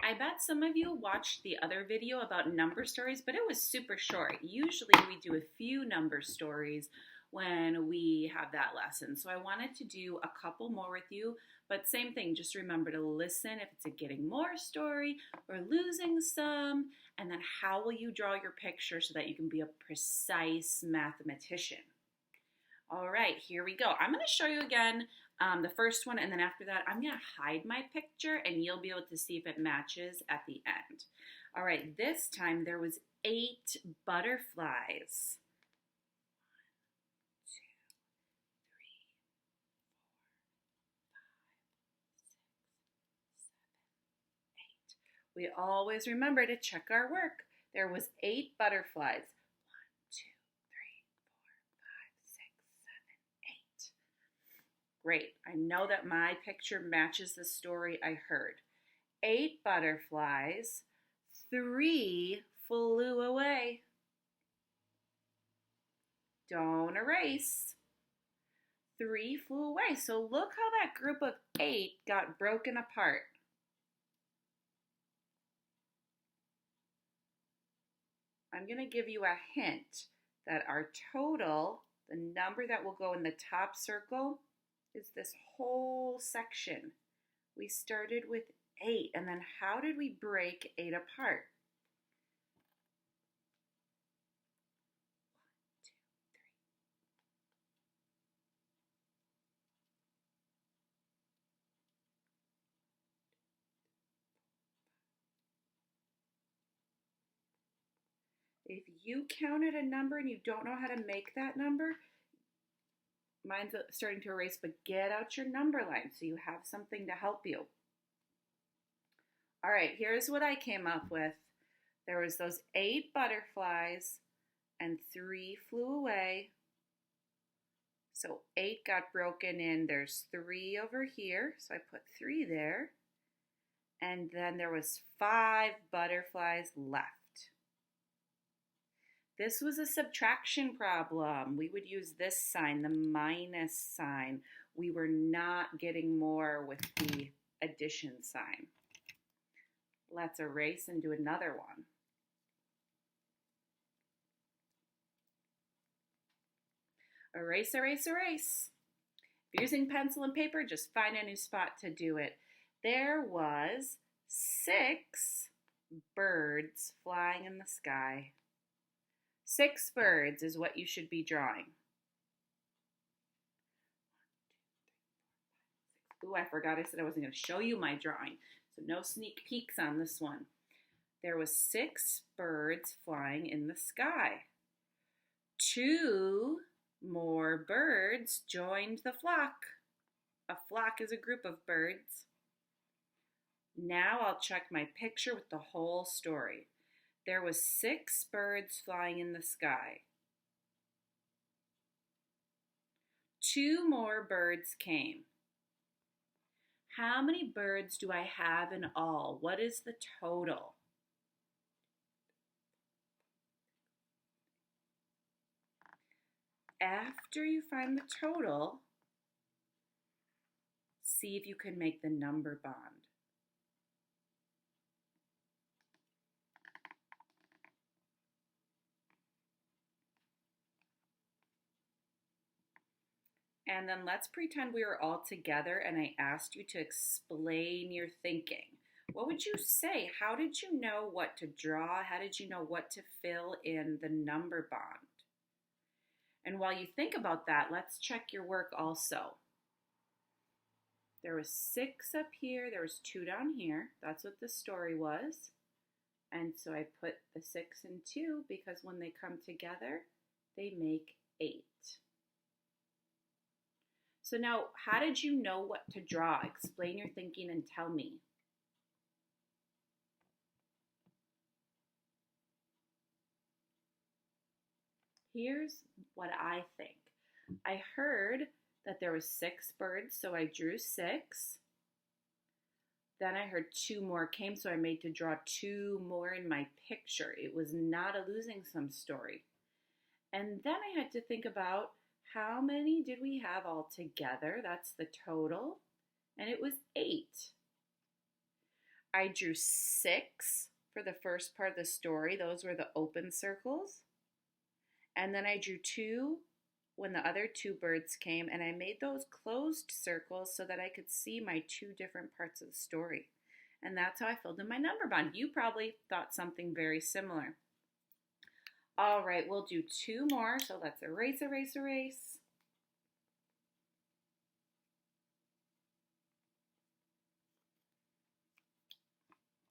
I bet some of you watched the other video about number stories, but it was super short. Usually we do a few number stories when we have that lesson. So I wanted to do a couple more with you, but same thing, just remember to listen if it's a getting more story or losing some, and then how will you draw your picture so that you can be a precise mathematician. All right, here we go. I'm going to show you again the first one, and then after that, I'm going to hide my picture, and you'll be able to see if it matches at the end. All right, this time there was 8 butterflies. 1, 2, 3, 4, 5, 6, 7, 8. We always remember to check our work. There was 8 butterflies. 1, 2, 3, 4, 5, 6, 7, 8. Great. I know that my picture matches the story I heard. 8 butterflies, 3 flew away. Don't erase. 3 flew away. So look how that group of 8 got broken apart. I'm going to give you a hint that our total, the number that will go in the top circle, is this whole section. We started with 8, and then how did we break 8 apart? 1, 2, 3, 4, 5. If you counted a number and you don't know how to make that number, mine's starting to erase, but get out your number line so you have something to help you. All right, here's what I came up with. There was those 8 butterflies and 3 flew away. So 8 got broken in. There's 3 over here, so I put 3 there. And then there was 5 butterflies left. This was a subtraction problem. We would use this sign, the minus sign. We were not getting more with the addition sign. Let's erase and do another one. Erase, erase, erase. If you're using pencil and paper, just find a new spot to do it. There was 6 birds flying in the sky. 6 birds is what you should be drawing. Ooh, I forgot I said I wasn't going to show you my drawing, so no sneak peeks on this one. There was 6 birds flying in the sky. 2 more birds joined the flock. A flock is a group of birds. Now I'll check my picture with the whole story. There was 6 birds flying in the sky. 2 more birds came. How many birds do I have in all? What is the total? After you find the total, see if you can make the number bond. And then let's pretend we were all together and I asked you to explain your thinking. What would you say? How did you know what to draw? How did you know what to fill in the number bond? And while you think about that, let's check your work also. There was 6 up here, there was 2 down here. That's what the story was. And so I put the 6 and 2 because when they come together, they make 8. So now, how did you know what to draw? Explain your thinking and tell me. Here's what I think. I heard that there was 6 birds, so I drew 6. Then I heard 2 more came, so I made to draw 2 more in my picture. It was not a losing sum story. And then I had to think about how many did we have all together? That's the total. And it was 8. I drew 6 for the first part of the story. Those were the open circles. And then I drew 2 when the other 2 birds came, and I made those closed circles so that I could see my 2 different parts of the story. And that's how I filled in my number bond. You probably thought something very similar. All right, we'll do 2 more. So let's erase, erase, erase.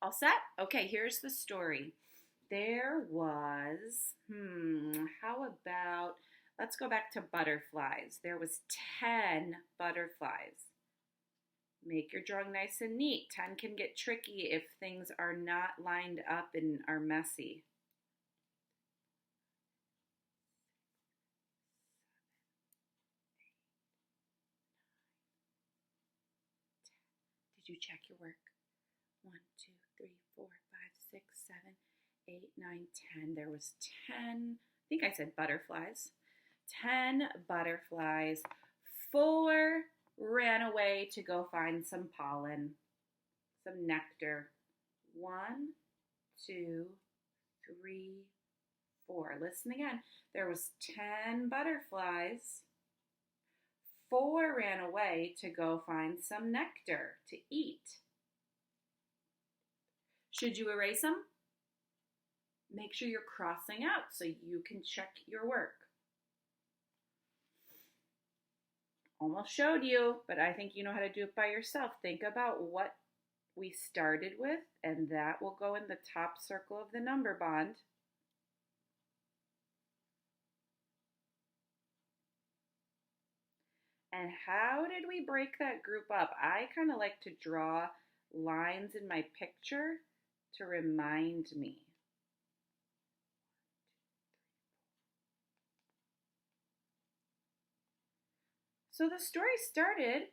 All set? Okay, here's the story. There was, how about, let's go back to butterflies. There was 10 butterflies. Make your drawing nice and neat. 10 can get tricky if things are not lined up and are messy. Did you check your work? 1, 2, 3, 4, 5, 6, 7, 8, 9, 10. There was 10, I think I said butterflies. 10 butterflies. 4 ran away to go find some pollen, some nectar. 1, 2, 3, 4. Listen again. There was 10 butterflies. 4 ran away to go find some nectar to eat. Should you erase them? Make sure you're crossing out so you can check your work. Almost showed you, but I think you know how to do it by yourself. Think about what we started with, and that will go in the top circle of the number bond. And how did we break that group up? I kind of like to draw lines in my picture to remind me. So the story started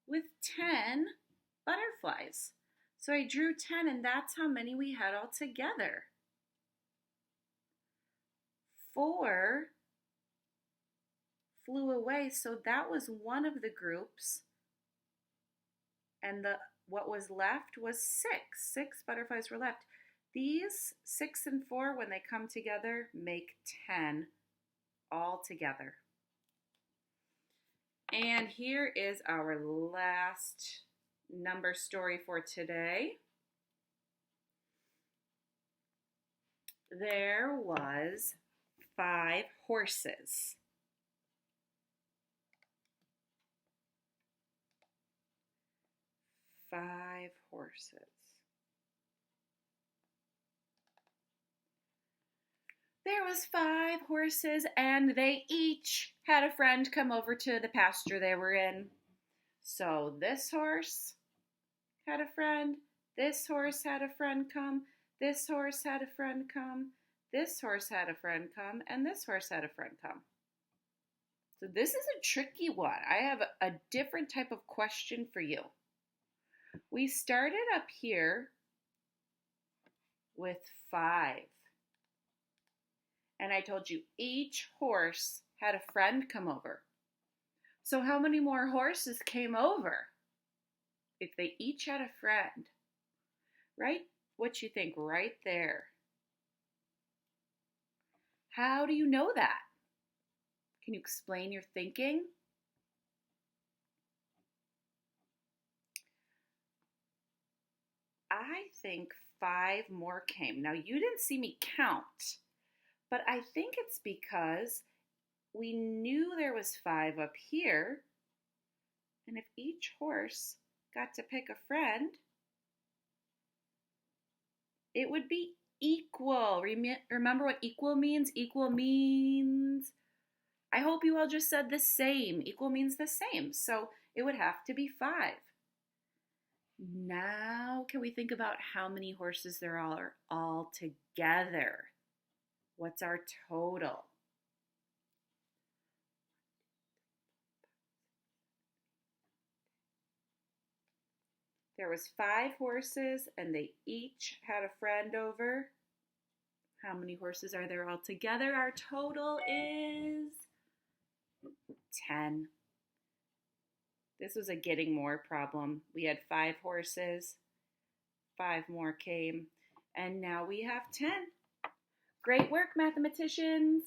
with 10 butterflies. So I drew 10, and that's how many we had all together. 4 flew away, so that was one of the groups. And what was left was 6. 6 butterflies were left. These 6 and 4, when they come together, make 10 all together. And here is our last number story for today. There was 5 horses. 5 horses. There was 5 horses, and they each had a friend come over to the pasture they were in. So this horse had a friend, this horse had a friend come, this horse had a friend come, this horse had a friend come, and this horse had a friend come. So this is a tricky one. I have a different type of question for you. We started up here with 5. And I told you each horse had a friend come over. So how many more horses came over if they each had a friend? Right? What you think right there. How do you know that? Can you explain your thinking? I think 5 more came. Now you didn't see me count. But I think it's because we knew there was 5 up here, and if each horse got to pick a friend, it would be equal. Remember what equal means? Equal means, I hope you all just said the same. Equal means the same, so it would have to be 5. Now, can we think about how many horses there are all together? What's our total? There was 5 horses, and they each had a friend over. How many horses are there all together? Our total is 10. This was a getting more problem. We had 5 horses, 5 more came, and now we have 10. Great work, mathematicians!